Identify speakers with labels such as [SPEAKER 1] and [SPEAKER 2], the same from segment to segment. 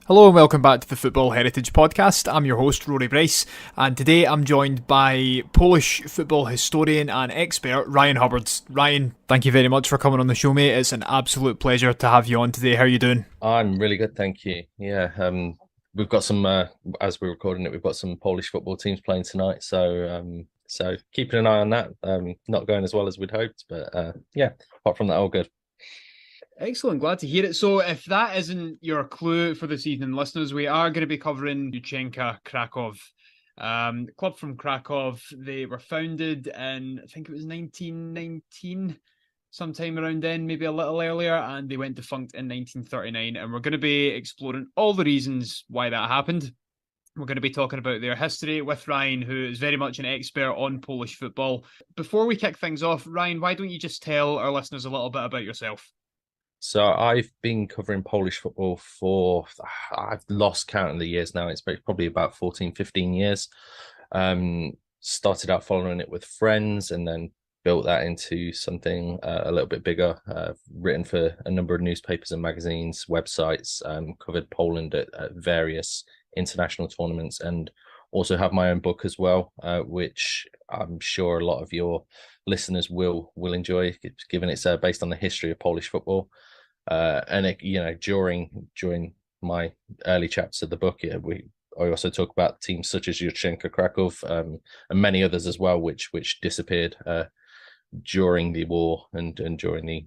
[SPEAKER 1] Hello and welcome back to the Football Heritage podcast. I'm your host, Rory Bryce, and today I'm joined by Polish football historian and expert, Ryan Hubbard. Ryan, thank you very much for coming on the show, mate. It's an absolute pleasure to have you on today. How are you doing?
[SPEAKER 2] I'm really good, thank you. Yeah, we've got some, as we're recording it, we've got some Polish football teams playing tonight. So keeping an eye on that. Not going as well as we'd hoped, but yeah, apart from that, all good.
[SPEAKER 1] Excellent, glad to hear it. So if that isn't your clue for this evening, listeners, we are going to be covering Jutrzenka Kraków. Club from Krakow. They were founded in, I think it was 1919, sometime around then, maybe a little earlier, and they went defunct in 1939. And we're going to be exploring all the reasons why that happened. We're going to be talking about their history with Ryan, who is very much an expert on Polish football. Before we kick things off, Ryan, why don't you just tell our listeners a little bit about yourself?
[SPEAKER 2] So I've been covering Polish football I've lost count of the years now. It's probably about 14, 15 years. Started out following it with friends and then built that into something a little bit bigger. Written for a number of newspapers and magazines, websites, covered Poland at various international tournaments, and also have my own book as well, which I'm sure a lot of your listeners will enjoy, given it's based on the history of Polish football. And during my early chapters of the book, I also talk about teams such as Jutrzenka Kraków, and many others as well, which disappeared during the war and during the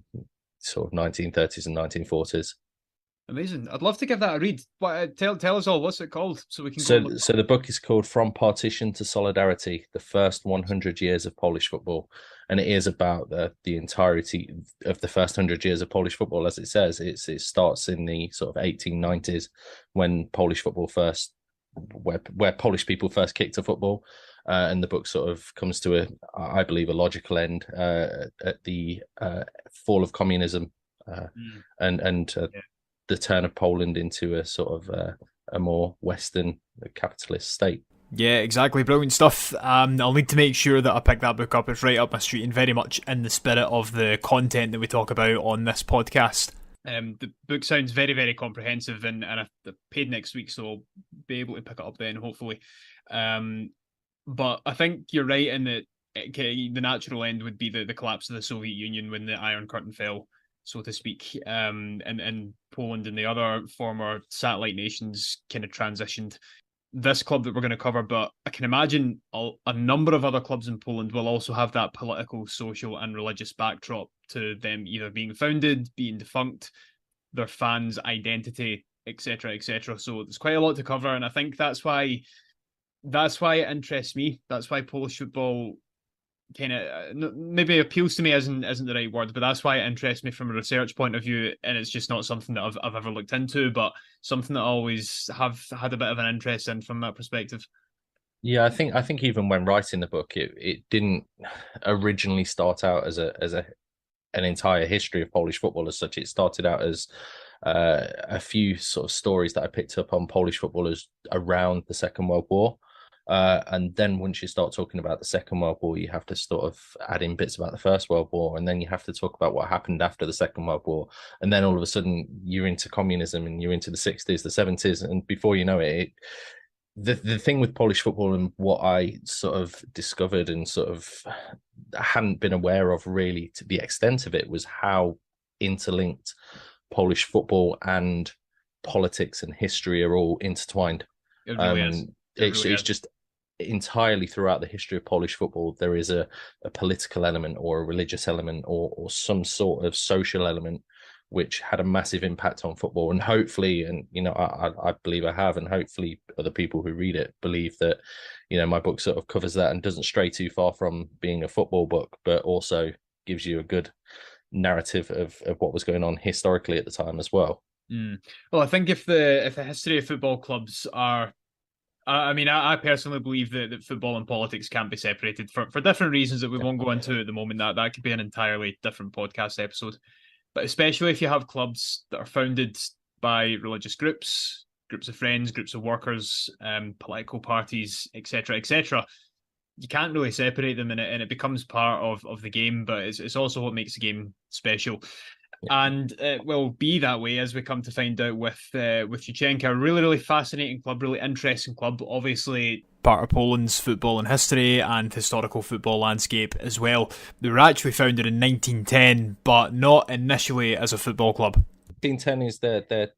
[SPEAKER 2] sort of 1930s and 1940s.
[SPEAKER 1] Amazing. I'd love to give that a read. Tell us all, what's it called so we can
[SPEAKER 2] So,
[SPEAKER 1] go look.
[SPEAKER 2] so the book is called From Partition to Solidarity: The First 100 Years of Polish Football, and it is about the entirety of the first 100 years of Polish football. As it says, it starts in the sort of 1890s when Polish football first, where Polish people first kicked to football, and the book sort of comes to I believe, a logical end at the fall of communism and
[SPEAKER 1] Yeah.
[SPEAKER 2] the turn of Poland into a sort of a more Western capitalist state.
[SPEAKER 1] Yeah, exactly. Brilliant stuff. I'll need to make sure that I pick that book up. It's right up my street and very much in the spirit of the content that we talk about on this podcast. The book sounds very, very comprehensive, and I've paid next week, so I'll be able to pick it up then, hopefully. But I think you're right in that the natural end would be the collapse of the Soviet Union when the Iron Curtain fell, so to speak, and Poland and the other former satellite nations kind of transitioned this club that we're going to cover, but I can imagine a number of other clubs in Poland will also have that political, social, and religious backdrop to them either being founded, being defunct, their fans' identity, etc., etc. So there's quite a lot to cover, and I think that's why it interests me. That's why Polish football kind of maybe appeals to me isn't the right word, but that's why it interests me from a research point of view, and it's just not something that I've ever looked into, but something that I always have had a bit of an interest in from that perspective.
[SPEAKER 2] Yeah, I think even when writing the book, it didn't originally start out as an entire history of Polish football as such. It started out as a few sort of stories that I picked up on Polish footballers around the Second World War. And then once you start talking about the Second World War, you have to sort of add in bits about the First World War, and then you have to talk about what happened after the Second World War. And then all of a sudden you're into communism and you're into the 60s, the 70s, and before you know it, the thing with Polish football and what I sort of discovered and sort of hadn't been aware of really to the extent of it was how interlinked Polish football and politics and history are all intertwined.
[SPEAKER 1] It really is.
[SPEAKER 2] It's just entirely throughout the history of Polish football, there is a political element or a religious element or some sort of social element which had a massive impact on football. And hopefully, and I believe I have, and hopefully other people who read it believe that, my book sort of covers that and doesn't stray too far from being a football book, but also gives you a good narrative of what was going on historically at the time as well.
[SPEAKER 1] Well, I think if the history of football clubs are I personally believe that football and politics can't be separated for different reasons that we won't go into at the moment. That could be an entirely different podcast episode. But especially if you have clubs that are founded by religious groups, groups of friends, groups of workers, political parties, etc., etc., you can't really separate them, and it becomes part of the game. But it's also what makes the game special. And it will be that way, as we come to find out with Jutrzenka. A really, really fascinating club, really interesting club. Obviously, part of Poland's football and history and historical football landscape as well. They were actually founded in 1910, but not initially as a football club.
[SPEAKER 2] 1910 is their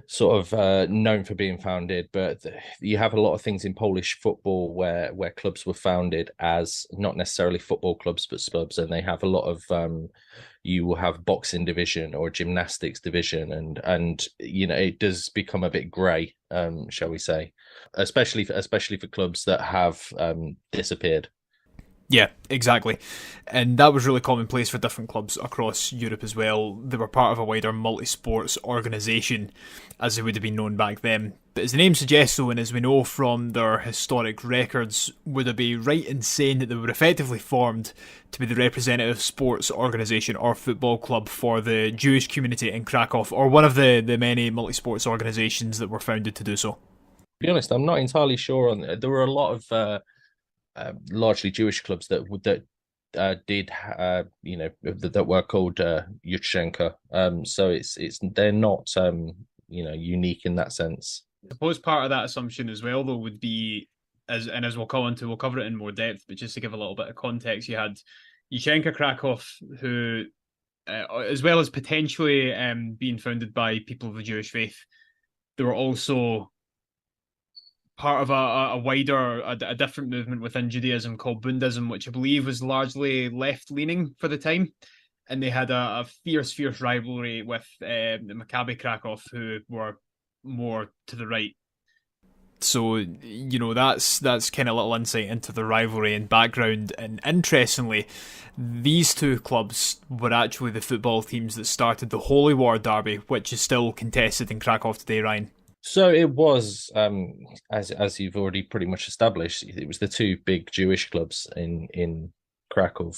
[SPEAKER 2] sort of known for being founded, but you have a lot of things in Polish football where clubs were founded as not necessarily football clubs but clubs, and they have a lot of you will have boxing division or gymnastics division, and you know it does become a bit grey, shall we say, especially for clubs that have disappeared.
[SPEAKER 1] Yeah, exactly. And that was really commonplace for different clubs across Europe as well. They were part of a wider multi-sports organisation, as they would have been known back then. But as the name suggests, though, and as we know from their historic records, would it be right in saying that they were effectively formed to be the representative sports organisation or football club for the Jewish community in Krakow, or one of the many multi-sports organisations that were founded to do so? To
[SPEAKER 2] be honest, I'm not entirely sure. There were a lot of largely Jewish clubs that did that were called Jutrzenka. So it's they're not unique in that sense.
[SPEAKER 1] I suppose part of that assumption as well, though, would be as we'll we'll cover it in more depth, but just to give a little bit of context, you had Jutrzenka Kraków, who, as well as potentially being founded by people of the Jewish faith, they were also part of a wider, a different movement within Judaism called Bundism, which I believe was largely left-leaning for the time. And they had a fierce rivalry with the Maccabi Krakow, who were more to the right. So, you know, that's kind of a little insight into the rivalry and background. And interestingly, these two clubs were actually the football teams that started the Holy War Derby, which is still contested in Krakow today, Ryan.
[SPEAKER 2] So it was, as you've already pretty much established, it was the two big Jewish clubs in Krakow,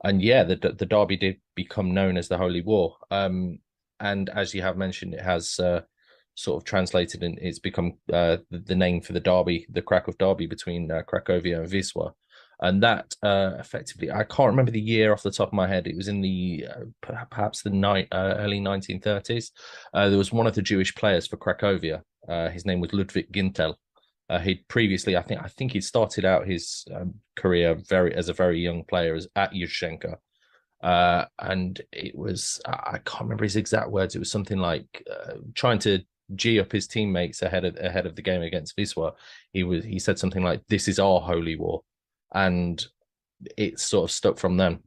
[SPEAKER 2] and yeah, the derby did become known as the Holy War. And as you have mentioned, it has sort of translated and it's become the name for the derby, the Krakow derby between Cracovia and Wisła. And that effectively, I can't remember the year off the top of my head. It was in the perhaps the early 1930s. There was one of the Jewish players for Cracovia. His name was Ludwig Gintel. He'd previously, I think he'd started out his career as a very young player at Jutrzenka. And it was, I can't remember his exact words. It was something like trying to G up his teammates ahead of the game against Wisła. He said something like, "This is our holy war." And it sort of stuck from then.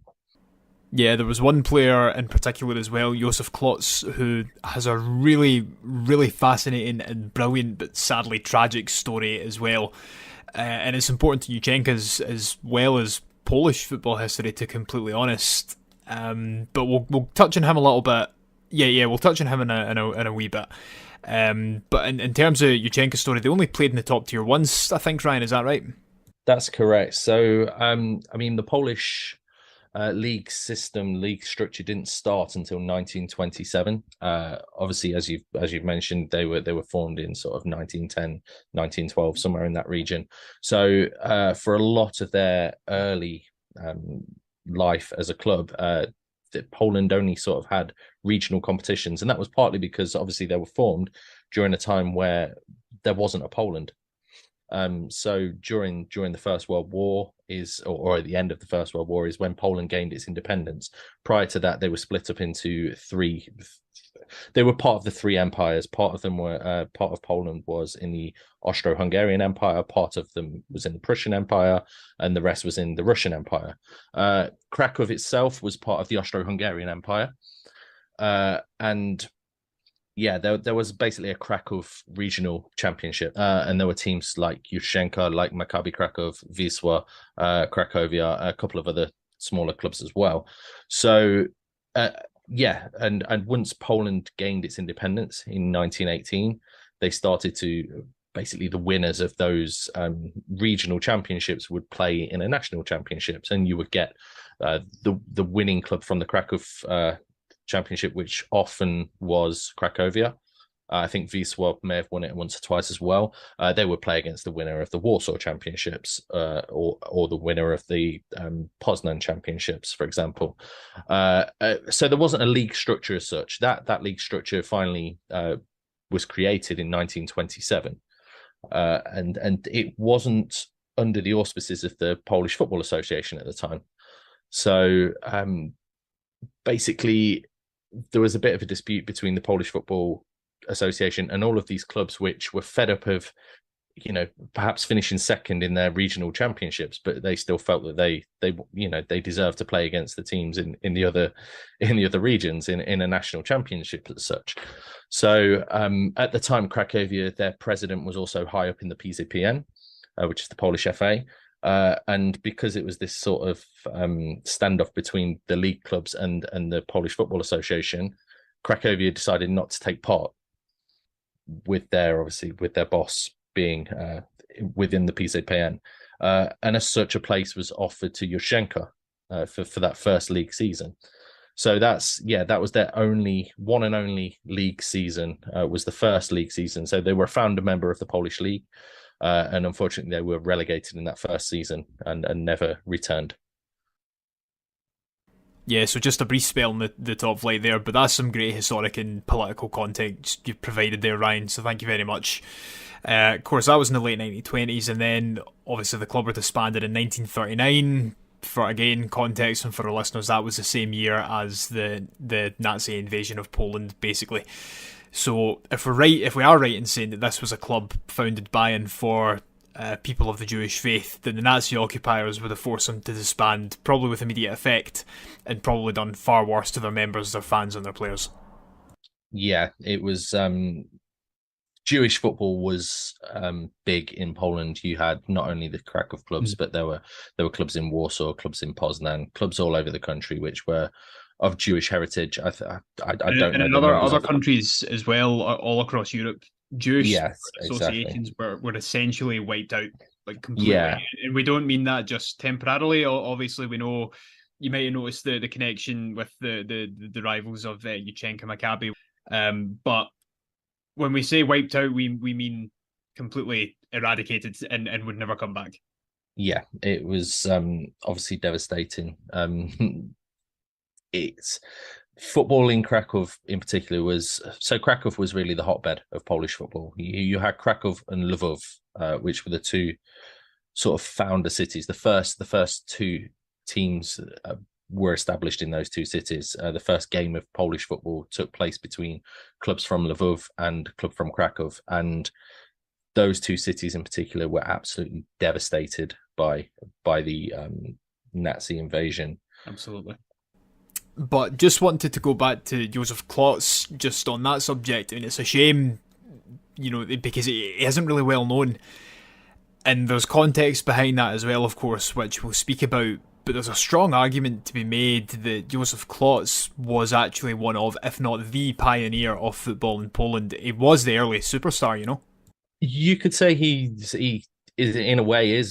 [SPEAKER 1] Yeah, there was one player in particular as well, Josef Klotz, who has a really, really fascinating and brilliant but sadly tragic story as well. And it's important to Jutrzenka's as well as Polish football history, to completely honest. But we'll touch on him a little bit. Yeah, we'll touch on him in a wee bit. But in terms of Jutrzenka's story, they only played in the top tier once, I think, Ryan, is that right?
[SPEAKER 2] That's correct. So, I mean, the Polish league structure didn't start until 1927. Obviously, as you've mentioned, they were formed in sort of 1910, 1912, somewhere in that region. So, for a lot of their early life as a club, Poland only sort of had regional competitions, and that was partly because obviously they were formed during a time where there wasn't a Poland. So during the First World War or at the end of the First World War is when Poland gained its independence. Prior to that, they were split up into three. They were part of the three empires. Part of Poland was in the Austro-Hungarian Empire. Part of them was in the Prussian Empire, and the rest was in the Russian Empire. Krakow itself was part of the Austro-Hungarian Empire, and yeah, there was basically a Krakow regional championship, and there were teams like Jutrzenka, like Maccabi Krakow, Wisła, Cracovia, a couple of other smaller clubs as well. So, yeah, and once Poland gained its independence in 1918, they started to basically the winners of those regional championships would play in a national championships, and you would get the winning club from the Krakow championship, which often was Cracovia, I think Wisła may have won it once or twice as well. They would play against the winner of the Warsaw Championships, or the winner of the Poznan Championships, for example. So there wasn't a league structure as such. That league structure finally was created in 1927, and it wasn't under the auspices of the Polish Football Association at the time. So basically, there was a bit of a dispute between the Polish Football Association and all of these clubs, which were fed up of, perhaps finishing second in their regional championships, but they still felt that they deserved to play against the teams in the other regions in a national championship as such. So at the time, Cracovia, their president, was also high up in the PZPN, which is the Polish FA. And because it was this sort of standoff between the league clubs and the Polish Football Association, Cracovia decided not to take part, with their boss being within the PZPN. And as such, a place was offered to Jutrzenka for that first league season. So that was their one and only league season, was the first league season. So they were a founder member of the Polish League. And unfortunately, they were relegated in that first season and never returned.
[SPEAKER 1] Yeah, so just a brief spell in the top flight there, but that's some great historic and political context you've provided there, Ryan, so thank you very much. Of course, that was in the late 1920s, and then obviously the club were disbanded in 1939. For, again, context, and for our listeners, that was the same year as the Nazi invasion of Poland, basically. So if we are right in saying that this was a club founded by and for people of the Jewish faith, then the Nazi occupiers would have forced them to disband, probably with immediate effect, and probably done far worse to their members, their fans, and their players.
[SPEAKER 2] Yeah, it was. Jewish football was big in Poland. You had not only the Krakow clubs, but there were clubs in Warsaw, clubs in Poznan, clubs all over the country which were of Jewish heritage. I don't know.
[SPEAKER 1] And in other countries as well, all across Europe, Jewish associations were essentially wiped out, like, completely. Yeah. And we don't mean that just temporarily. Obviously, we know you might have noticed the connection with the rivals of Jutrzenka Maccabi. But when we say wiped out, we mean completely eradicated and would never come back.
[SPEAKER 2] Yeah, it was obviously devastating. It's football in Krakow in particular Krakow was really the hotbed of Polish football. You had Krakow and Lwów, which were the two sort of founder cities. The first two teams were established in those two cities. The first game of Polish football took place between clubs from Lwów and club from Krakow, and those two cities in particular were absolutely devastated by the Nazi invasion.
[SPEAKER 1] Absolutely. But just wanted to go back to Josef Klotz just on that subject, and it's a shame, because it isn't really well known, and there's context behind that as well, of course, which we'll speak about. But there's a strong argument to be made that Josef Klotz was actually one of, if not the pioneer of football in Poland. He was the early superstar,
[SPEAKER 2] You could say he is, in a way,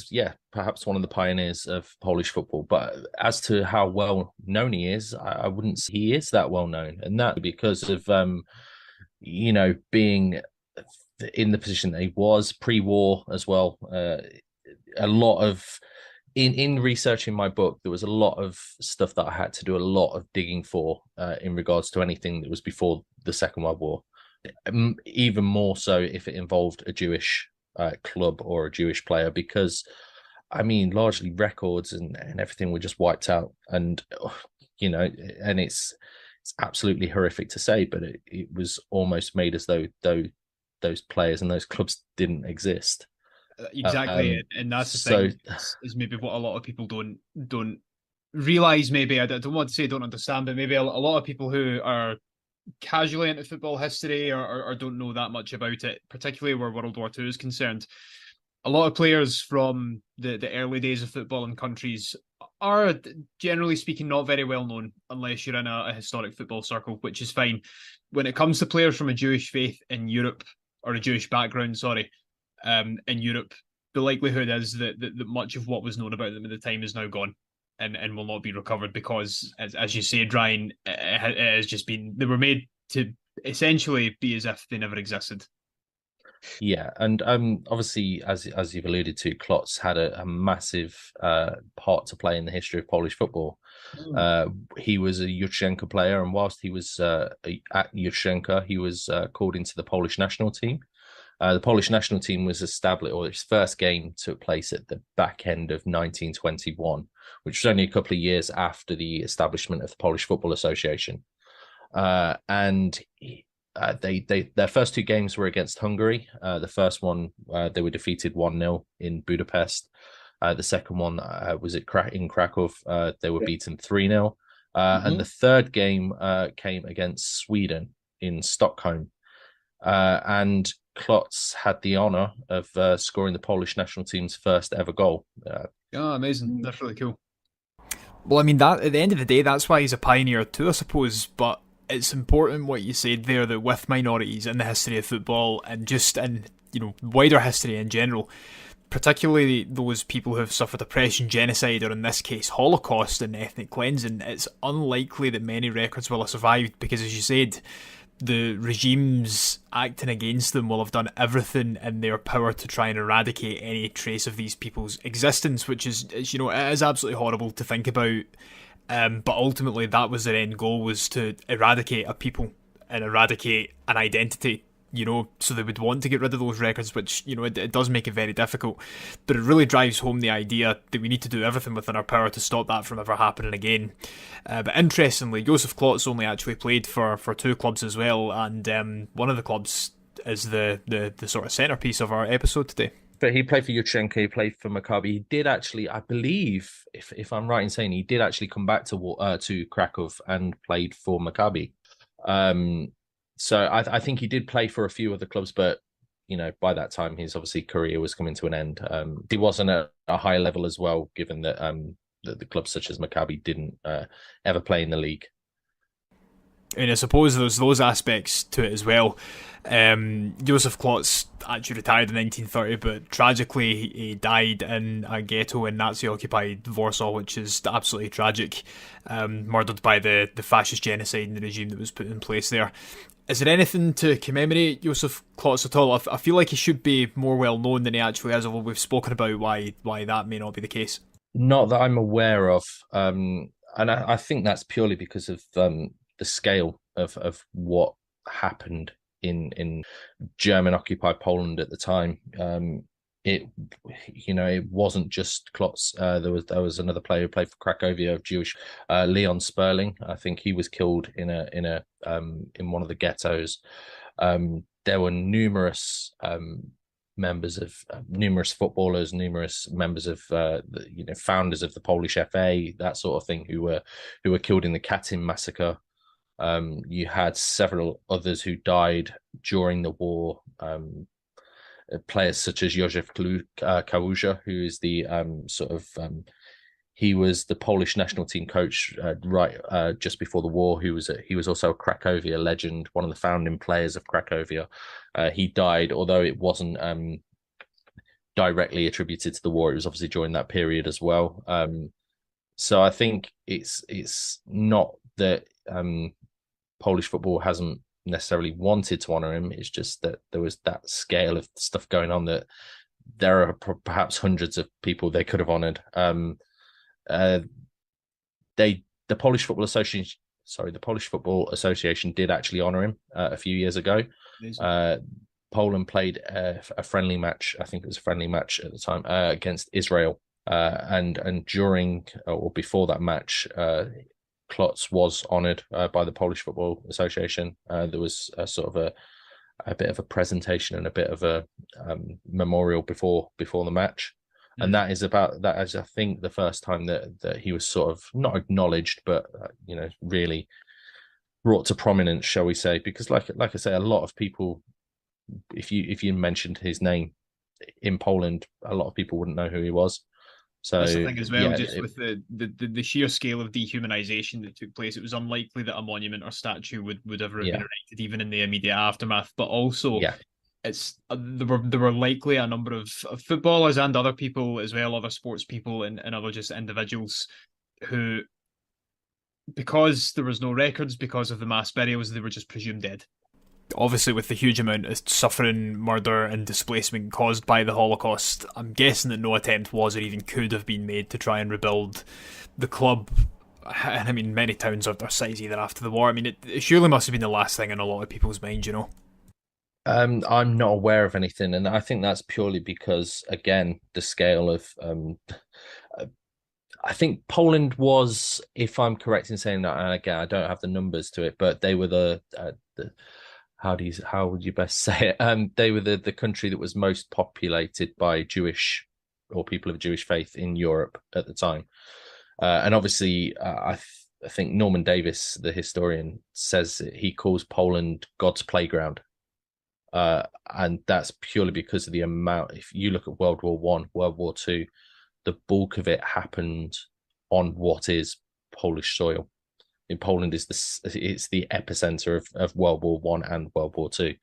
[SPEAKER 2] perhaps one of the pioneers of Polish football. But as to how well known he is, I wouldn't say he is that well known, and that because of being in the position that he was pre-war as well. A lot of in researching my book, there was a lot of stuff that I had to do a lot of digging for in regards to anything that was before the Second World War. Even more so if it involved a Jewish club or a Jewish player, because largely records and everything were just wiped out, and and it's absolutely horrific to say, but it was almost made as though those players and those clubs didn't exist.
[SPEAKER 1] Exactly, and that's the thing. Is maybe what a lot of people don't realize. Maybe I don't want to say don't understand, but maybe a lot of people who are casually into football history or don't know that much about it, particularly where World War II is concerned. A lot of players from the early days of football in countries are, generally speaking, not very well known unless you're in a historic football circle, which is fine. When it comes to players from a Jewish faith in Europe, or a Jewish background, in Europe, the likelihood is that much of what was known about them at the time is now gone and will not be recovered, because, as you said, Ryan, it has just been, they were made to essentially be as if they never existed.
[SPEAKER 2] Yeah, and obviously, as you've alluded to, Klotz had a massive part to play in the history of Polish football.
[SPEAKER 1] Mm.
[SPEAKER 2] He was a Jutrzenka player, and whilst he was at Jutrzenka, he was called into the Polish national team. The Polish national team was established, or its first game took place at the back end of 1921, which was only a couple of years after the establishment of the Polish Football Association. And their first two games were against Hungary. The first one they were defeated 1-0 in Budapest. The second one was in Krakow. They were beaten 3-0. And the third game came against Sweden in Stockholm. And Klotz had the honor of scoring the Polish national team's first ever goal.
[SPEAKER 1] Oh, amazing. That's really cool.
[SPEAKER 3] Well, I mean, that at the end of the day, that's why he's a pioneer too, I suppose. But it's important what you said there, that with minorities in the history of football and just in, wider history in general, particularly those people who have suffered oppression, genocide, or in this case, Holocaust and ethnic cleansing, it's unlikely that many records will have survived because, as you said, the regimes acting against them will have done everything in their power to try and eradicate any trace of these people's existence, which is it is absolutely horrible to think about. But ultimately, that was their end goal, was to eradicate a people and eradicate an identity, so they would want to get rid of those records, which, it does make it very difficult. But it really drives home the idea that we need to do everything within our power to stop that from ever happening again. But interestingly, Josef Klotz only actually played for two clubs as well, and one of the clubs is the sort of centrepiece of our episode today.
[SPEAKER 2] But he played for Jutrzenka, he played for Maccabi. He did actually, I believe, if I'm right in saying, he did actually come back to Krakow and played for Maccabi. So I think he did play for a few other clubs, but by that time his obviously career was coming to an end. He wasn't at a high level as well, given that the clubs such as Maccabi didn't ever play in the league.
[SPEAKER 3] And I suppose there's those aspects to it as well. Josef Klotz actually retired in 1930, but tragically he died in a ghetto in Nazi-occupied Warsaw, which is absolutely tragic. Murdered by the fascist genocide and the regime that was put in place there. Is there anything to commemorate Josef Klotz at all? I feel like he should be more well known than he actually is, although we've spoken about why that may not be the case.
[SPEAKER 2] Not that I'm aware of, and I think that's purely because of the scale of what happened in German occupied Poland at the time. It wasn't just Klotz. There was another player who played for Cracovia of Jewish, Leon Sperling. I think he was killed in one of the ghettos. There were numerous members of numerous footballers, numerous members of founders of the Polish FA, that sort of thing, who were killed in the Katyn massacre. You had several others who died during the war. Players such as Józef Kałuża, who is the he was the Polish national team coach just before the war. He was also a Cracovia legend, one of the founding players of Cracovia. He died, although it wasn't directly attributed to the war. It was obviously during that period as well. So I think it's not that Polish football hasn't necessarily wanted to honor him. It's just that there was that scale of stuff going on, that there are perhaps hundreds of people they could have honored. The Polish Football Association did actually honor him a few years ago. Poland played a friendly match. I think it was a friendly match at the time against Israel, and during or before that match, Klotz was honoured by the Polish Football Association. There was a sort of a bit of a presentation and a bit of a memorial before the match. And that is I think the first time that he was sort of not acknowledged, but really brought to prominence, shall we say? Because like I say, a lot of people, if you mentioned his name in Poland, a lot of people wouldn't know who he was. So
[SPEAKER 1] that's the thing as well, with the sheer scale of dehumanization that took place, it was unlikely that a monument or statue would ever have been erected, even in the immediate aftermath. But also, there were likely a number of footballers and other people as well, other sports people and other just individuals who, because there was no records, because of the mass burials, they were just presumed dead.
[SPEAKER 3] obviously with the huge amount of suffering, murder, and displacement caused by the Holocaust, I'm guessing that no attempt was or even could have been made to try and rebuild the club. And I mean, many towns of their size either after the war. I mean, it surely must have been the last thing in a lot of people's minds, you know.
[SPEAKER 2] I'm not aware of anything, and I think that's purely because, again, the scale of. I think Poland was, if I'm correct in saying that, and again, I don't have the numbers to it, but they were the how would you best say it? They were the country that was most populated by Jewish or people of Jewish faith in Europe at the time, and obviously, I think Norman Davis, the historian, says he calls Poland God's playground. And that's purely because of the amount. If you look at World War One, World War Two, the bulk of it happened on what is Polish soil. In Poland it's the epicenter of World War One and World War Two.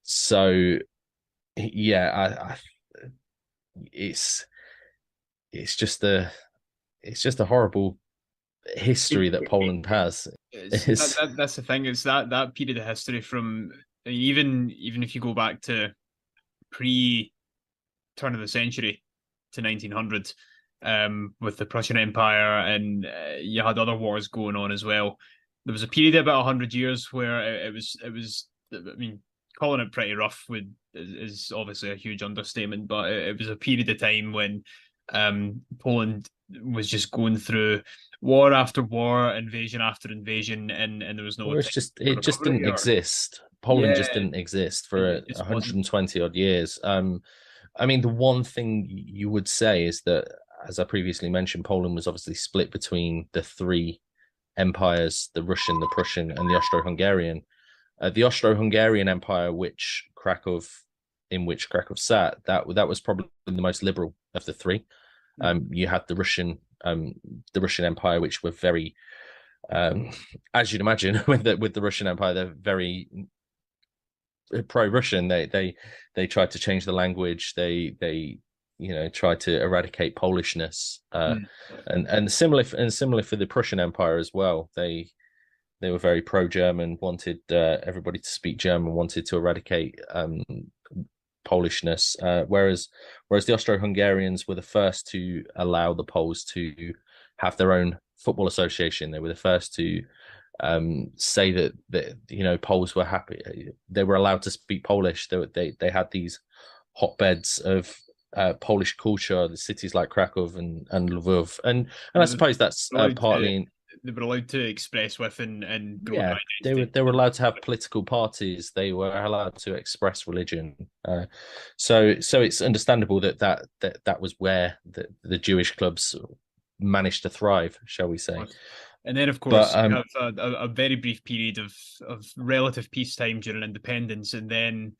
[SPEAKER 2] So yeah, it's just a horrible history that Poland has.
[SPEAKER 1] That's the thing. It's that period of history from even if you go back to pre turn of the century to 1900, with the Prussian Empire, and you had other wars going on as well. There was a period of about 100 years where it was. I mean, calling it pretty rough is obviously a huge understatement, but it was a period of time when Poland was just going through war after war, invasion after invasion, and there was no.
[SPEAKER 2] Well, it just didn't exist. Poland just didn't exist for 120 odd years. I mean, the one thing you would say is that, as I previously mentioned, Poland was obviously split between the three empires: the Russian, the Prussian, and the Austro-Hungarian. The Austro-Hungarian Empire, in which Krakow sat, that was probably the most liberal of the three. You had the Russian Empire, which were very, as you'd imagine, with the Russian Empire, they're very pro-Russian. They tried to change the language. They tried to eradicate Polishness, and similar for the Prussian Empire as well. They were very pro-German, wanted everybody to speak German, wanted to eradicate Polishness, whereas the Austro-Hungarians were the first to allow the Poles to have their own football association. They were the first to say that Poles were happy. They were allowed to speak Polish. They had these hotbeds of Polish culture, the cities like Krakow and Lvov, and I suppose that's partly.
[SPEAKER 1] They were allowed to express with and
[SPEAKER 2] yeah, they were allowed to have political parties. They were allowed to express religion. So it's understandable that was where the Jewish clubs managed to thrive, shall we say?
[SPEAKER 1] And then, of course, you have a very brief period of relative peacetime during independence, and then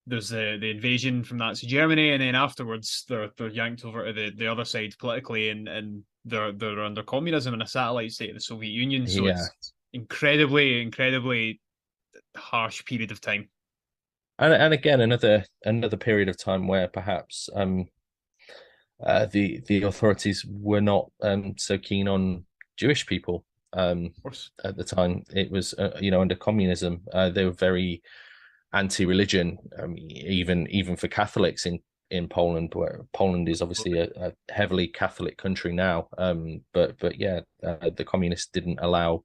[SPEAKER 1] there's the invasion from Nazi Germany, and then afterwards they're yanked over to the other side politically, and they're under communism and a satellite state of the Soviet Union. So it's incredibly harsh period of time.
[SPEAKER 2] And again, another period of time where perhaps the authorities were not so keen on Jewish people. At the time, it was under communism, they were very anti-religion, even for Catholics in Poland, where Poland is obviously a heavily Catholic country now. But yeah, the communists didn't allow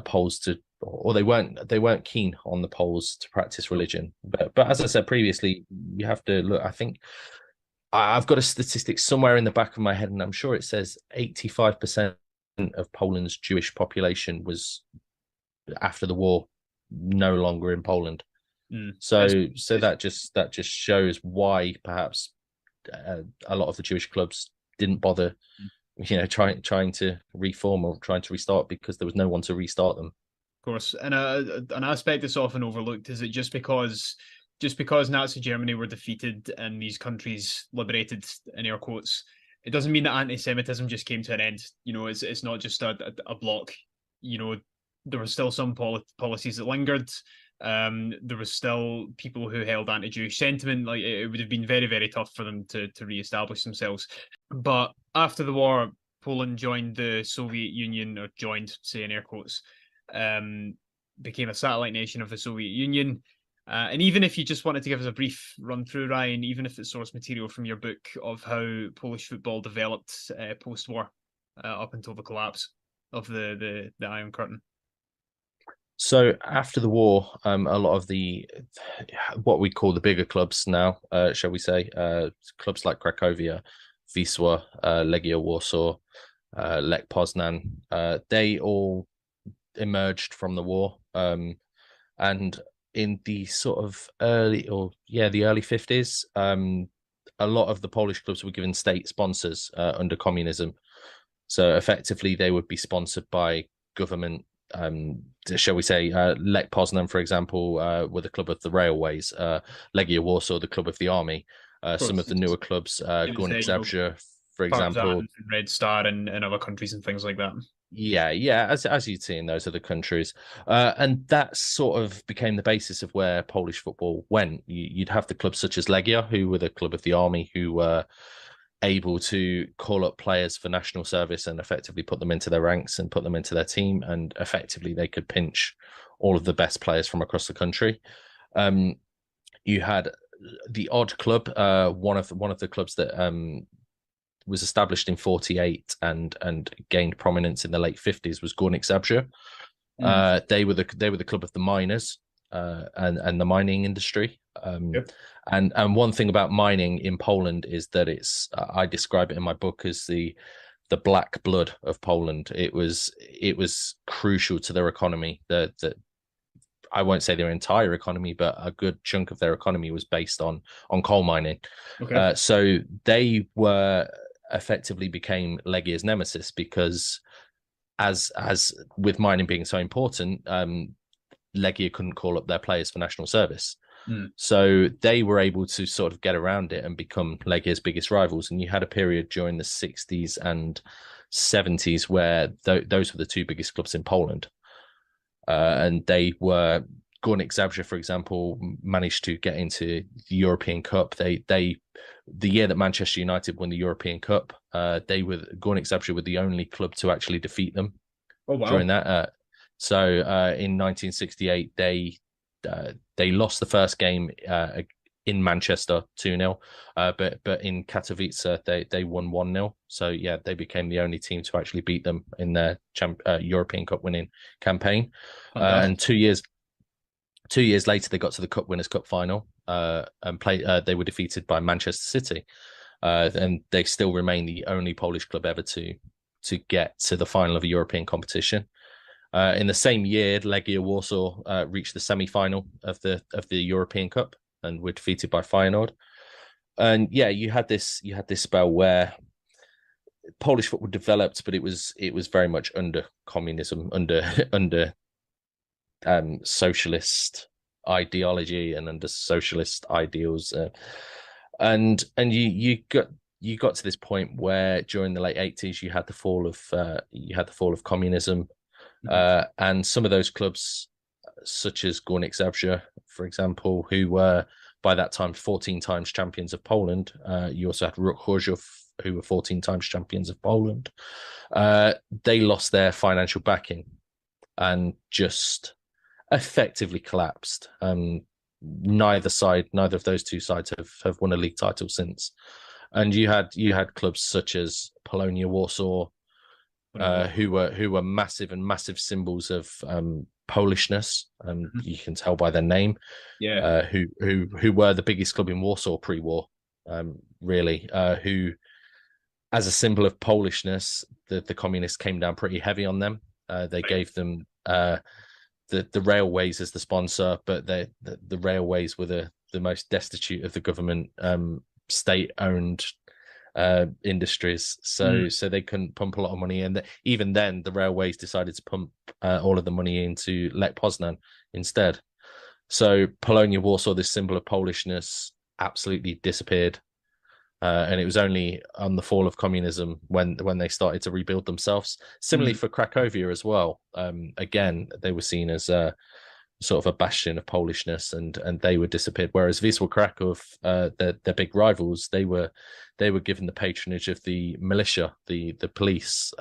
[SPEAKER 2] Poles to, or they weren't keen on the Poles to practice religion. But as I said previously, you have to look. I think I've got a statistic somewhere in the back of my head, and I'm sure it says 85% of Poland's Jewish population was, after the war, no longer in Poland. So that just shows why perhaps a lot of the Jewish clubs didn't bother, trying to reform or trying to restart, because there was no one to restart them.
[SPEAKER 1] Of course, and an aspect that's often overlooked is that just because Nazi Germany were defeated and these countries liberated, in air quotes, it doesn't mean that anti-Semitism just came to an end. It's not just a block. There were still some policies that lingered. There was still people who held anti-Jewish sentiment. Like, it would have been very, very tough for them to re-establish themselves. But after the war, Poland joined the Soviet Union, or joined, say in air quotes. became a satellite nation of the Soviet Union. And even if you just wanted to give us a brief run through, Ryan, even if it's source material from your book of how Polish football developed post-war up until the collapse of the Iron Curtain.
[SPEAKER 2] So after the war, a lot of what we call the bigger clubs now, shall we say, clubs like Cracovia, Wisła, Legia Warsaw, Lech Poznan, they all emerged from the war. And in the sort of the early 50s, a lot of the Polish clubs were given state sponsors under communism. So effectively, they would be sponsored by government. Shall we say, Lech Poznan, for example, were the club of the railways, Legia Warsaw, the club of the army. Some of the newer clubs, Górnik Zabrze, for example,
[SPEAKER 1] Red Star, and other countries and things like that.
[SPEAKER 2] Yeah, as you'd see in those other countries, and that sort of became the basis of where Polish football went. You'd have the clubs such as Legia, who were the club of the army, who were able to call up players for national service and effectively put them into their ranks and put them into their team, and effectively they could pinch all of the best players from across the country. You had the odd club, one of the clubs that was established in 1948 and gained prominence in the late 1950s was Górnik Zabrze. They were the club of the miners and the mining industry. Yep. And one thing about mining in Poland is that I describe it in my book as the black blood of Poland. It was crucial to their economy. That I won't say their entire economy, but a good chunk of their economy was based on coal mining. Okay. So they effectively became Legia's nemesis, because as with mining being so important, Legia couldn't call up their players for national service. So they were able to sort of get around it and become Legia's biggest rivals. And you had a period during the 60s and 70s where those were the two biggest clubs in Poland. And they were, Górnik Zabrze, for example, managed to get into the European Cup. The year that Manchester United won the European Cup, Górnik Zabrze were the only club to actually defeat them. Oh, wow. During that. So in 1968, they lost the first game in Manchester 2-0, but in Katowice they won 1-0. So yeah, they became the only team to actually beat them in their European Cup winning campaign. And 2 years later, they got to the Cup Winners' Cup final and they were defeated by Manchester City, and they still remain the only Polish club ever to get to the final of a European competition. In the same year, Legia Warsaw reached the semi-final of the European Cup and were defeated by Feyenoord. And yeah, you had this spell where Polish football developed, but it was very much under communism, under socialist ideology and under socialist ideals, and you got to this point where during the late 80s you had the fall of communism. And some of those clubs, such as Górnik Zabrze, for example, who were by that time 14 times champions of Poland. You also had Ruch Chorzów, who were 14 times champions of Poland. They lost their financial backing and just effectively collapsed. Neither of those two sides have won a league title since. And you had clubs such as Polonia Warsaw, who were massive symbols of Polishness, and you can tell by their name. Yeah, who were the biggest club in Warsaw pre-war, really. Who, as a symbol of Polishness, the communists came down pretty heavy on them. They gave them the railways as the sponsor, but the railways were the most destitute of the government state-owned industries, so they couldn't pump a lot of money in. Even then, the railways decided to pump all of the money into Lech Poznan instead. So Polonia Warsaw, this symbol of Polishness, absolutely disappeared, and it was only on the fall of communism when they started to rebuild themselves. Similarly for Cracovia as well. Again, they were seen as sort of a bastion of Polishness, and they were disappeared. Whereas Wisła Kraków, their big rivals, they were given the patronage of the militia, the police.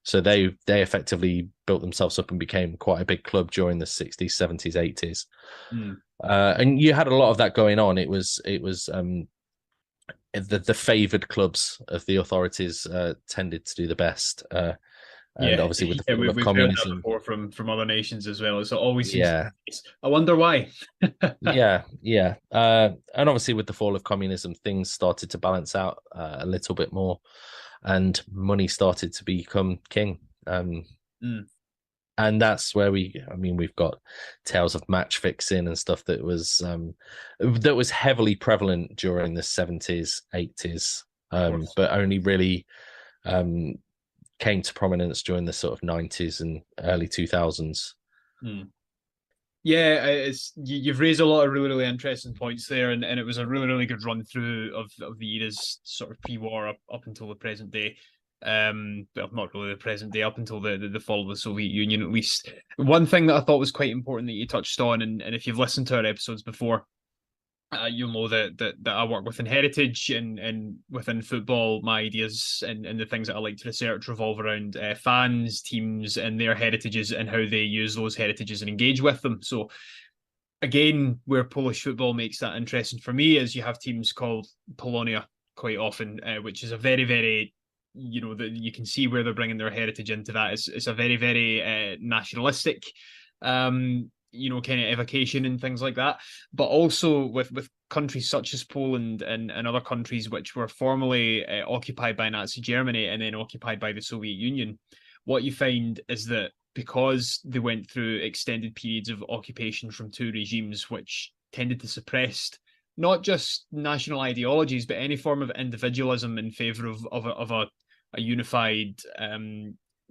[SPEAKER 2] So they effectively built themselves up and became quite a big club during the 60s, 70s, 80s. And you had a lot of that going on. It was the favoured clubs of the authorities tended to do the best. And obviously with the fall of communism,
[SPEAKER 1] heard that before from other nations as well. So it always seems
[SPEAKER 2] yeah.
[SPEAKER 1] I wonder why.
[SPEAKER 2] yeah. And obviously with the fall of communism, things started to balance out a little bit more, and money started to become king. And that's where we've got tales of match fixing and stuff that was heavily prevalent during the 70s, 80s, but only really came to prominence during the sort of 90s and early 2000s.
[SPEAKER 1] Yeah, you've raised a lot of really, really interesting points there, and it was a really, really good run through of the eras sort of pre-war up until the present day. Well, not really the present day, up until the fall of the Soviet Union, at least. One thing that I thought was quite important that you touched on, and if you've listened to our episodes before, you'll know that I work within heritage and within football. My ideas and the things that I like to research revolve around fans, teams, and their heritages and how they use those heritages and engage with them. So, again, where Polish football makes that interesting for me is you have teams called Polonia quite often, which is a very, very you can see where they're bringing their heritage into that. It's a very, very nationalistic, kind of evocation and things like that. But also with countries such as Poland and other countries which were formerly occupied by Nazi Germany and then occupied by the Soviet Union, what you find is that because they went through extended periods of occupation from two regimes which tended to suppress not just national ideologies, but any form of individualism in favour of a unified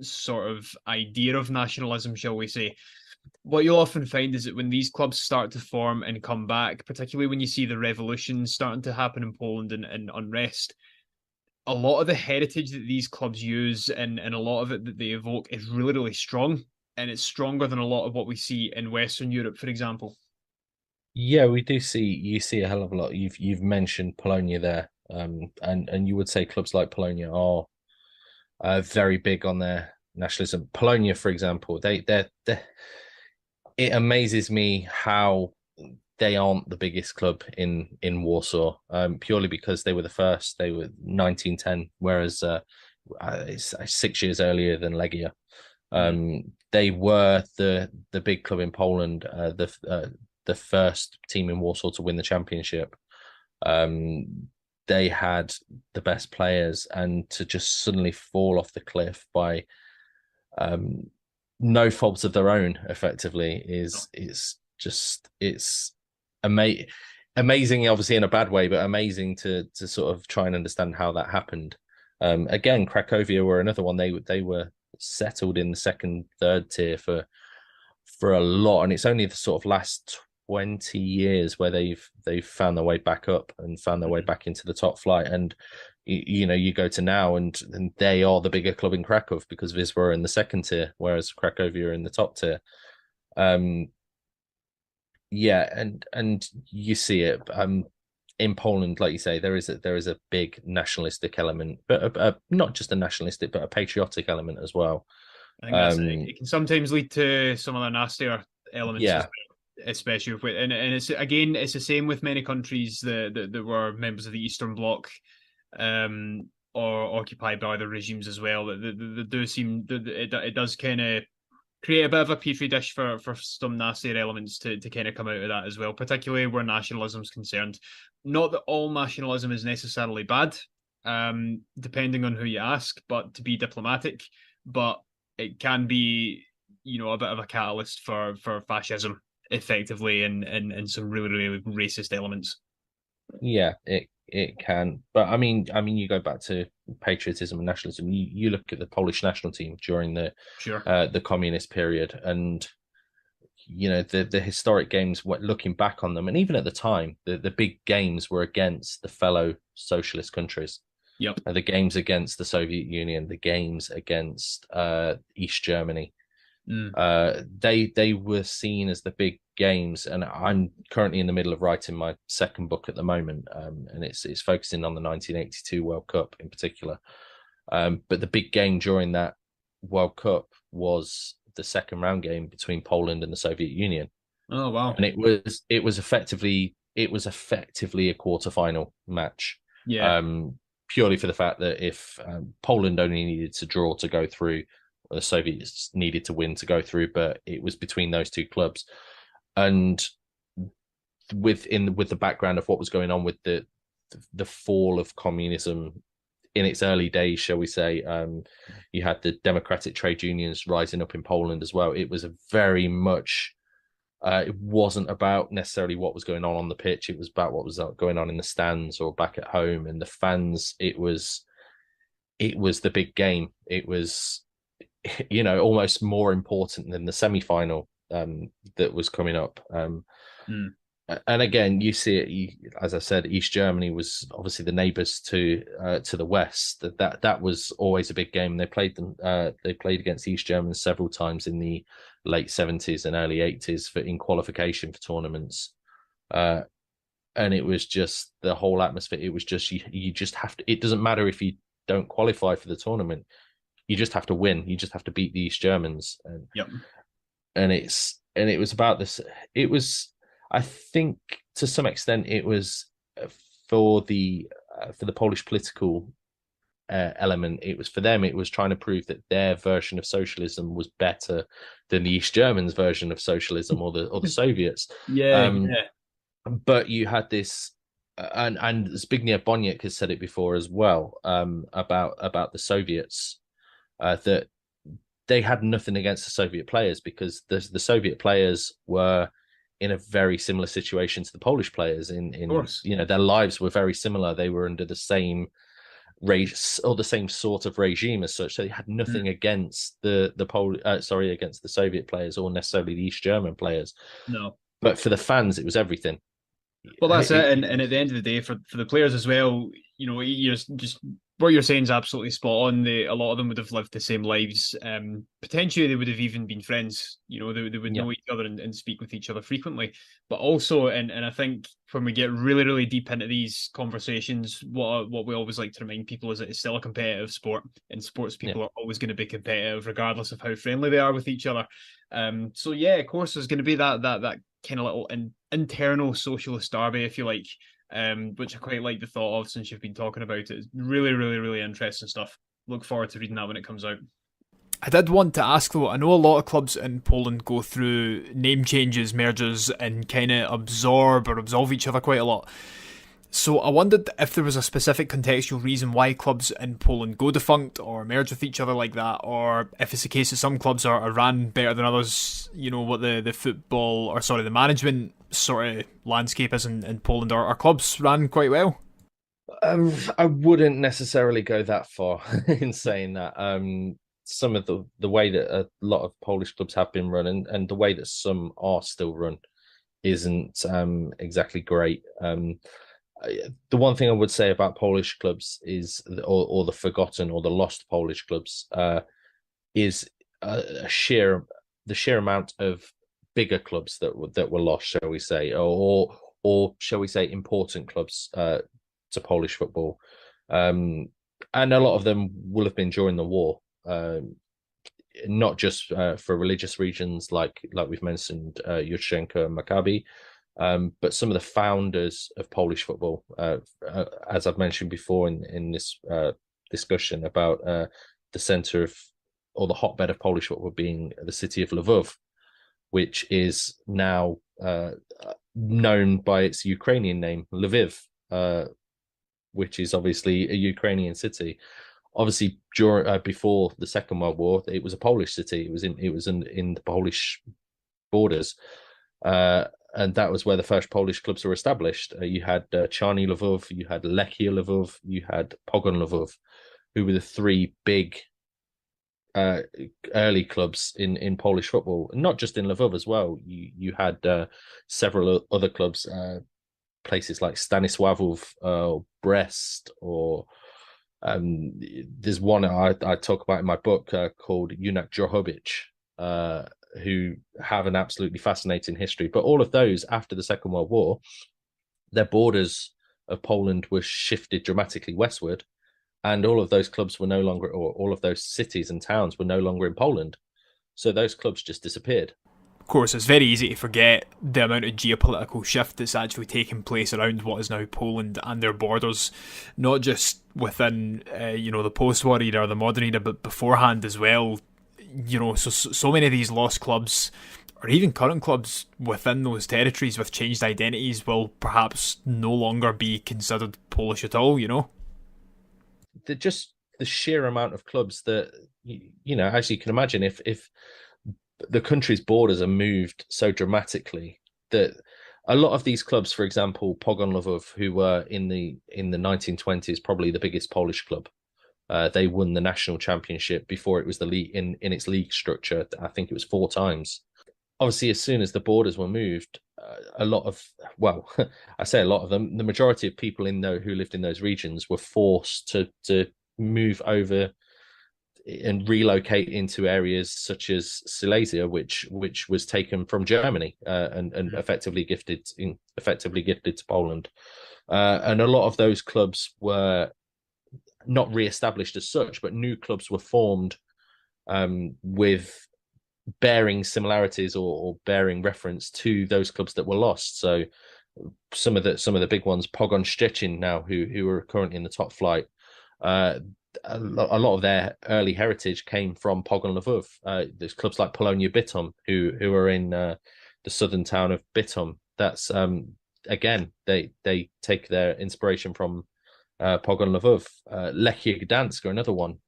[SPEAKER 1] sort of idea of nationalism, shall we say. What you'll often find is that when these clubs start to form and come back, particularly when you see the revolution starting to happen in Poland and unrest, a lot of the heritage that these clubs use and a lot of it that they evoke is really, really strong. And it's stronger than a lot of what we see in Western Europe, for example.
[SPEAKER 2] Yeah, you see a hell of a lot. You've mentioned Polonia there, and you would say clubs like Polonia are very big on their nationalism. Polonia, for example, it amazes me how they aren't the biggest club in Warsaw, purely because they were the first. They were 1910, whereas it's 6 years earlier than Legia. They were the big club in Poland, the first team in Warsaw to win the championship. They had the best players, and to just suddenly fall off the cliff by no fault of their own, effectively, it's amazing, obviously in a bad way, but amazing to sort of try and understand how that happened. Again, Cracovia were another one. They were settled in the second, third tier for a lot, and it's only the sort of last 20 years where they've found their way back up and found their way back into the top flight. And you go to now and they are the bigger club in Krakow because Wisła are in the second tier, whereas Cracovia are in the top tier. And you see it in Poland, like you say, there is a big nationalistic element, but not just a nationalistic, but a patriotic element as well.
[SPEAKER 1] I think that's it can sometimes lead to some of the nastier elements. Yeah. Especially with, and it's the same with many countries that were members of the Eastern Bloc, or occupied by other regimes as well. That do seem it does kind of create a bit of a petri dish for some nastier elements to kind of come out of that as well, particularly where nationalism is concerned. Not that all nationalism is necessarily bad, depending on who you ask, but to be diplomatic, but it can be a bit of a catalyst for fascism, effectively, and some really, really racist elements.
[SPEAKER 2] Yeah, it can. But I mean, you go back to patriotism and nationalism. You look at the Polish national team during the communist period, and the historic games. Looking back on them, and even at the time, the big games were against the fellow socialist countries.
[SPEAKER 1] Yep.
[SPEAKER 2] The games against the Soviet Union, the games against East Germany. They were seen as the big games, and I'm currently in the middle of writing my second book at the moment, and it's focusing on the 1982 World Cup in particular. But the big game during that World Cup was the second round game between Poland and the Soviet Union.
[SPEAKER 1] Oh wow!
[SPEAKER 2] And it was effectively a quarterfinal match.
[SPEAKER 1] Yeah.
[SPEAKER 2] Purely for the fact that if Poland only needed to draw to go through, the Soviets needed to win to go through, but it was between those two clubs. And with the background of what was going on with the fall of communism in its early days, shall we say, you had the democratic trade unions rising up in Poland as well. It was a very much it wasn't about necessarily what was going on the pitch. It was about what was going on in the stands or back at home, and the fans. It was the big game. It was, almost more important than the semi-final that was coming up. And again, you see it. As I said, East Germany was obviously the neighbours to the west. That was always a big game. They played them. They played against East Germans several times in the late 70s and early 80s in qualification for tournaments. And it was just the whole atmosphere. It was just you just have to. It doesn't matter if you don't qualify for the tournament. You just have to win. You just have to beat the East Germans. And it was about this. It was. I think to some extent it was for the Polish political element. It was for them. It was trying to prove that their version of socialism was better than the East Germans' version of socialism or the Soviets. But you had this, and Zbigniew Boniek has said it before as well, about the Soviets, that they had nothing against the Soviet players because the Soviet players were in a very similar situation to the Polish players. In their lives were very similar. They were under the same race or the same sort of regime as such. So they had nothing against against the Soviet players or necessarily the East German players.
[SPEAKER 1] No,
[SPEAKER 2] but for the fans, it was everything.
[SPEAKER 1] Well, that's it. And at the end of the day, for the players as well, you're just what you're saying is absolutely spot on. A lot of them would have lived the same lives. Potentially, they would have even been friends. They would know each other and speak with each other frequently. But also, and I think when we get really, really deep into these conversations, what we always like to remind people is that it's still a competitive sport, and sports people are always going to be competitive, regardless of how friendly they are with each other. So yeah, of course, there's going to be that kind of little internal socialist derby, if you like. Which I quite like the thought of since you've been talking about it. It's really, really, really interesting stuff. Look forward to reading that when it comes out.
[SPEAKER 3] I did want to ask though, I know a lot of clubs in Poland go through name changes, mergers, and kind of absorb or absolve each other quite a lot. So I wondered if there was a specific contextual reason why clubs in Poland go defunct or merge with each other like that, or if it's the case that some clubs are ran better than others, what the management sort of landscape is in Poland. Are clubs ran quite well?
[SPEAKER 2] I wouldn't necessarily go that far in saying that. Some of the way that a lot of Polish clubs have been run and the way that some are still run isn't exactly great. The one thing I would say about Polish clubs is, or the forgotten or the lost Polish clubs, is the sheer amount of bigger clubs that were lost, shall we say, or shall we say important clubs to Polish football, and a lot of them will have been during the war, not just for religious reasons like we've mentioned, Jutrzenka and Maccabi. But some of the founders of Polish football, as I've mentioned before in this discussion about the center of, or the hotbed of Polish football being the city of Lvov, which is now known by its Ukrainian name, Lviv, which is obviously a Ukrainian city. Obviously, before the Second World War, it was a Polish city. It was in the Polish borders. And that was where the first Polish clubs were established. You had Czarny Lvov, you had Lechia Lvov, you had Pogoń Lvov, who were the three big early clubs in Polish football. Not just in Lvov as well. You had several other clubs, places like Stanisławów, Brest, or there's one I talk about in my book called Junak Drohobycz, who have an absolutely fascinating history. But all of those, after the Second World War, their borders of Poland were shifted dramatically westward, and all of those clubs were no longer, or all of those cities and towns were no longer in Poland. So those clubs just disappeared.
[SPEAKER 3] Of course, it's very easy to forget the amount of geopolitical shift that's actually taking place around what is now Poland and their borders, not just within the post-war era or the modern era, but beforehand as well. So many of these lost clubs, or even current clubs within those territories with changed identities, will perhaps no longer be considered Polish at all.
[SPEAKER 2] The sheer amount of clubs that as you can imagine, if the country's borders are moved so dramatically that a lot of these clubs, for example, Pogoń Lwów, who were in the 1920s probably the biggest Polish club, they won the national championship before it was the league in its league structure. I think it was 4 times. Obviously, as soon as the borders were moved, a lot of, well, I say a lot of them, the majority of people who lived in those regions were forced to move over and relocate into areas such as Silesia, which was taken from Germany and effectively gifted to Poland. And a lot of those clubs were not re-established as such, but new clubs were formed with bearing similarities or bearing reference to those clubs that were lost. So some of the big ones, Pogoń Szczecin now, who are currently in the top flight, a lot of their early heritage came from Pogoń Lwów. There's clubs like Polonia Bytom, who are in the southern town of Bytom. That's again, they take their inspiration from Pogoń Lwów. Lechia Gdańsk are another one.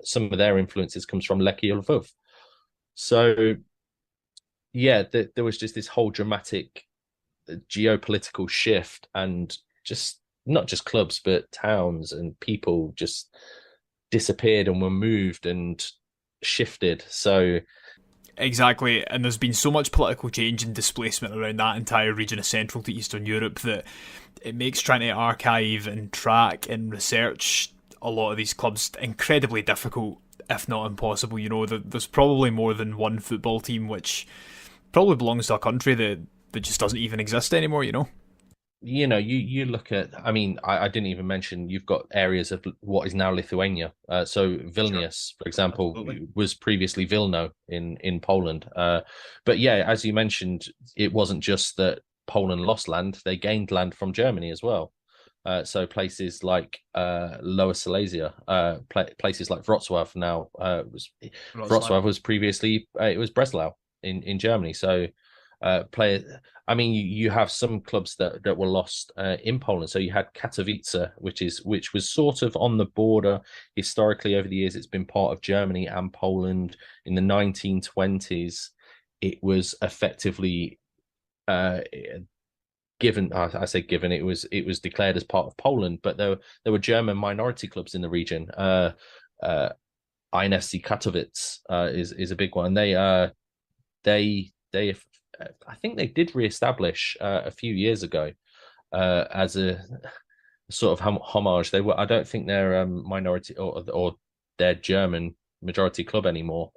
[SPEAKER 2] Some of their influences comes from Lechia Lwów. So yeah, there was just this whole dramatic geopolitical shift, and just not just clubs, but towns and people just disappeared and were moved and shifted. So
[SPEAKER 3] exactly, and there's been so much political change and displacement around that entire region of Central to Eastern Europe that it makes trying to archive and track and research a lot of these clubs incredibly difficult, if not impossible. There's probably more than one football team which probably belongs to a country that just doesn't even exist anymore.
[SPEAKER 2] You look at, I didn't even mention, you've got areas of what is now Lithuania. So Vilnius, sure, for example, absolutely, was previously Vilno in Poland. But yeah, as you mentioned, it wasn't just that Poland lost land, they gained land from Germany as well. So places like Lower Silesia, places like Wrocław now, Wrocław was previously, it was Breslau in Germany. So you have some clubs that were lost in Poland. So you had Katowice, which was sort of on the border historically. Over the years, it's been part of Germany and Poland. In the 1920s, it was effectively given. I say given. It was declared as part of Poland, but there were German minority clubs in the region. INFC Katowice is a big one. They I think they did re-establish a few years ago as a sort of homage. I don't think they're minority or they're German majority club anymore.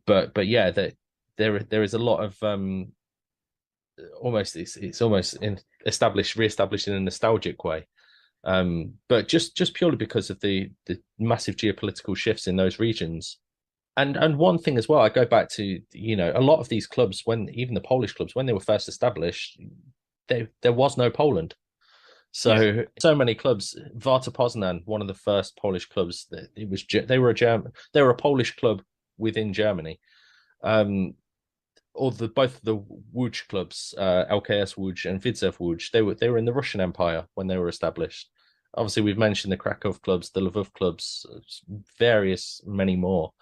[SPEAKER 2] But yeah, there is a lot of it's almost re-established in a nostalgic way. But just purely because of the massive geopolitical shifts in those regions. And one thing as well, I go back to, a lot of these clubs, even the Polish clubs, when they were first established, there was no Poland. So many clubs, Warta Poznań, one of the first Polish clubs, they were a Polish club within Germany. Both the Łódź clubs, LKS Łódź and Widzew Łódź, they were in the Russian Empire when they were established. Obviously, we've mentioned the Krakow clubs, the Lwów clubs, many more.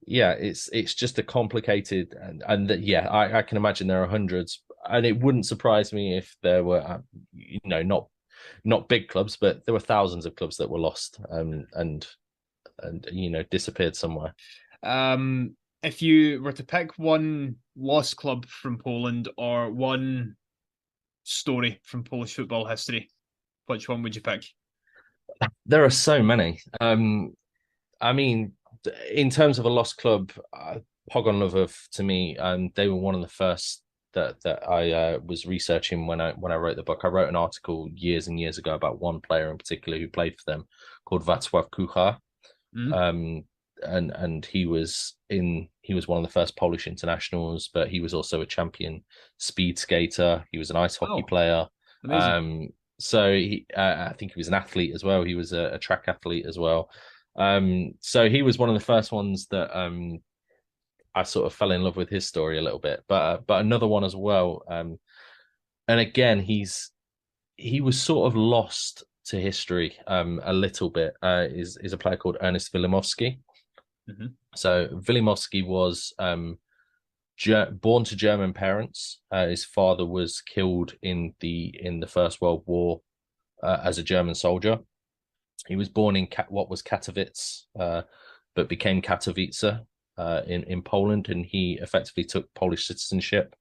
[SPEAKER 2] Yeah, it's just a complicated and I can imagine there are hundreds, and it wouldn't surprise me if there were not big clubs, but there were thousands of clubs that were lost and disappeared somewhere.
[SPEAKER 1] If you were to pick one lost club from Poland or one story from Polish football history, which one would you pick?
[SPEAKER 2] There are so many. In terms of a lost club, Pogoń Lwów, to me, they were one of the first that I was researching when I wrote the book. I wrote an article years and years ago about one player in particular who played for them, called Václav Kuchar. And he was one of the first Polish internationals, but he was also a champion speed skater. He was an ice hockey player.
[SPEAKER 3] Amazing.
[SPEAKER 2] So I think he was an athlete as well. He was a track athlete as well. So he was one of the first ones that I sort of fell in love with his story a little bit. But another one as well. And again, he was sort of lost to history a little bit. Is a player called Ernest Wilimowski. So Wilimowski was born to German parents. His father was killed in the First World War as a German soldier. He was born in what was Katowice, but became Katowice in Poland, and he effectively took Polish citizenship.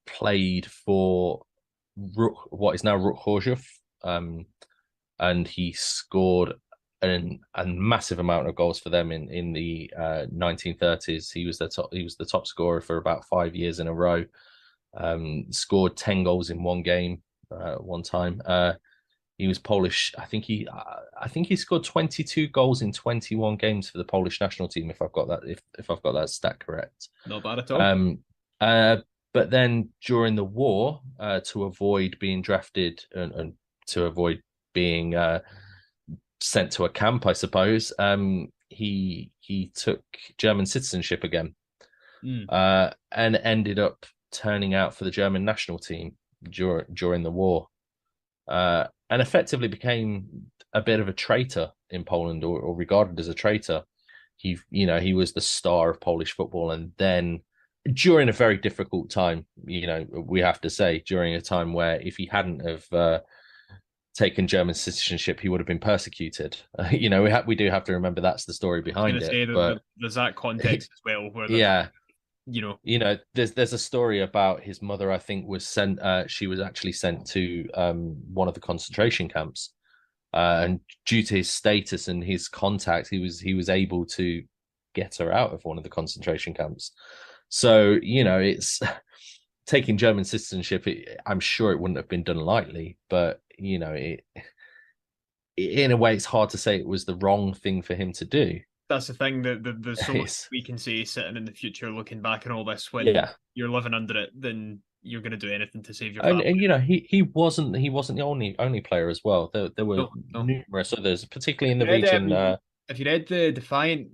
[SPEAKER 2] Played for what is now Ruch Chorzów, and he scored a massive amount of goals for them in the 1930s. He was the top scorer for about 5 years in a row. Scored 10 goals in one game one time. He was Polish. I think he scored 22 goals in 21 games for the Polish national team. If I've got that stat correct.
[SPEAKER 1] Not bad at all.
[SPEAKER 2] But then during the war, to avoid being drafted and to avoid being sent to a camp, I suppose, he took German citizenship again, and ended up turning out for the German national team during the war, and effectively became a bit of a traitor in Poland, or regarded as a traitor. He was the star of Polish football, and then during a very difficult time, we have to say, during a time where if he hadn't have taken German citizenship, he would have been persecuted. We do have to remember that's the story behind it. But
[SPEAKER 1] there's that context as well, where
[SPEAKER 2] there's a story about his mother. I think was sent. She was actually sent to one of the concentration camps, and due to his status and his contacts, he was able to get her out of one of the concentration camps. So it's taking German citizenship. I'm sure it wouldn't have been done lightly, but in a way, it's hard to say it was the wrong thing for him to do.
[SPEAKER 1] That's the thing, that there's so much we can say sitting in the future, looking back on all this. When you're living under it, then you're going to do anything to save your family.
[SPEAKER 2] And he wasn't the only player as well. There were numerous others, particularly in the region.
[SPEAKER 1] Have you read The Defiant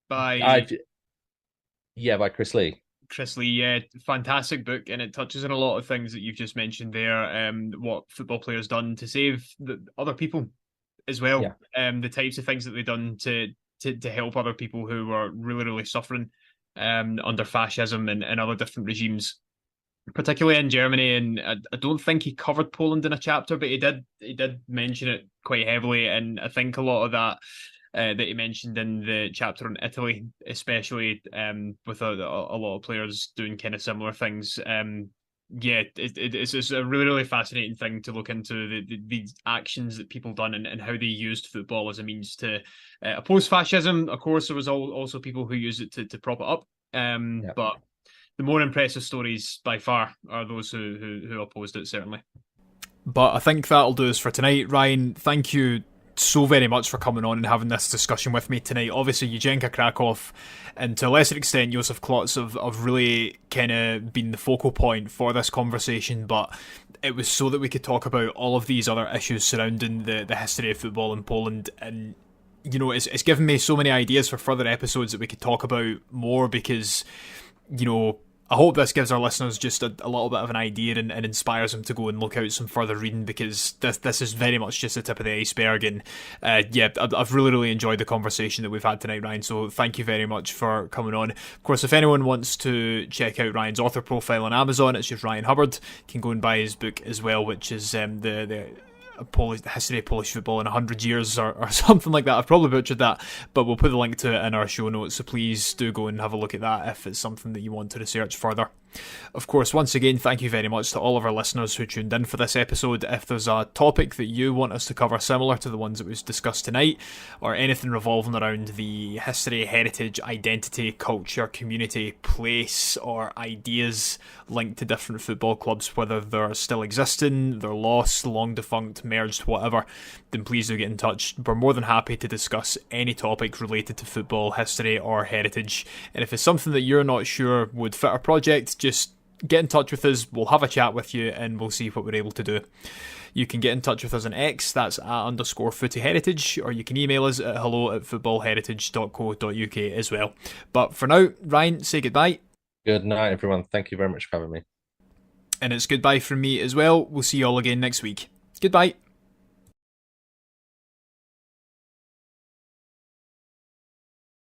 [SPEAKER 1] by
[SPEAKER 2] Chris Lee?
[SPEAKER 1] Chris Lee, yeah, fantastic book, and it touches on a lot of things that you've just mentioned there. What football players done to save the other people as well. The types of things that they've done to help other people who were really, really suffering under fascism and other different regimes, particularly in Germany. And I don't think he covered Poland in a chapter, but he did mention it quite heavily. And I think a lot of that that he mentioned in the chapter on Italy, especially with a lot of players doing kind of similar things. It's a really, really fascinating thing to look into, the actions that people done and how they used football as a means to oppose fascism. Of course, there was also people who used it to prop it up. But the more impressive stories by far are those who opposed it, certainly.
[SPEAKER 3] But I think that'll do us for tonight. Ryan, thank you so very much for coming on and having this discussion with me tonight. Obviously, Jutrzenka Kraków, and to a lesser extent, Josef Klotz have really kind of been the focal point for this conversation, but it was so that we could talk about all of these other issues surrounding the history of football in Poland. And it's given me so many ideas for further episodes that we could talk about more, because I hope this gives our listeners just a little bit of an idea and inspires them to go and look out some further reading, because this is very much just the tip of the iceberg. And I've really, really enjoyed the conversation that we've had tonight, Ryan, so thank you very much for coming on. Of course, if anyone wants to check out Ryan's author profile on Amazon, it's just Ryan Hubbard. You can go and buy his book as well, which is the history of Polish football in 100 years or something like that. I've probably butchered that, but we'll put the link to it in our show notes, so please do go and have a look at that if it's something that you want to research further. Of course, once again, thank you very much to all of our listeners who tuned in for this episode. If there's a topic that you want us to cover similar to the ones that was discussed tonight, or anything revolving around the history, heritage, identity, culture, community, place, or ideas linked to different football clubs, whether they're still existing, they're lost, long defunct, merged, whatever, then please do get in touch. We're more than happy to discuss any topic related to football, history, or heritage. And if it's something that you're not sure would fit our project, just get in touch with us, we'll have a chat with you, and we'll see what we're able to do. You can get in touch with us on X, that's @_footyheritage, or you can email us at hello@footballheritage.co.uk as well. But for now, Ryan, say goodbye.
[SPEAKER 2] Good night, everyone. Thank you very much for having me.
[SPEAKER 3] And it's goodbye from me as well. We'll see you all again next week. Goodbye.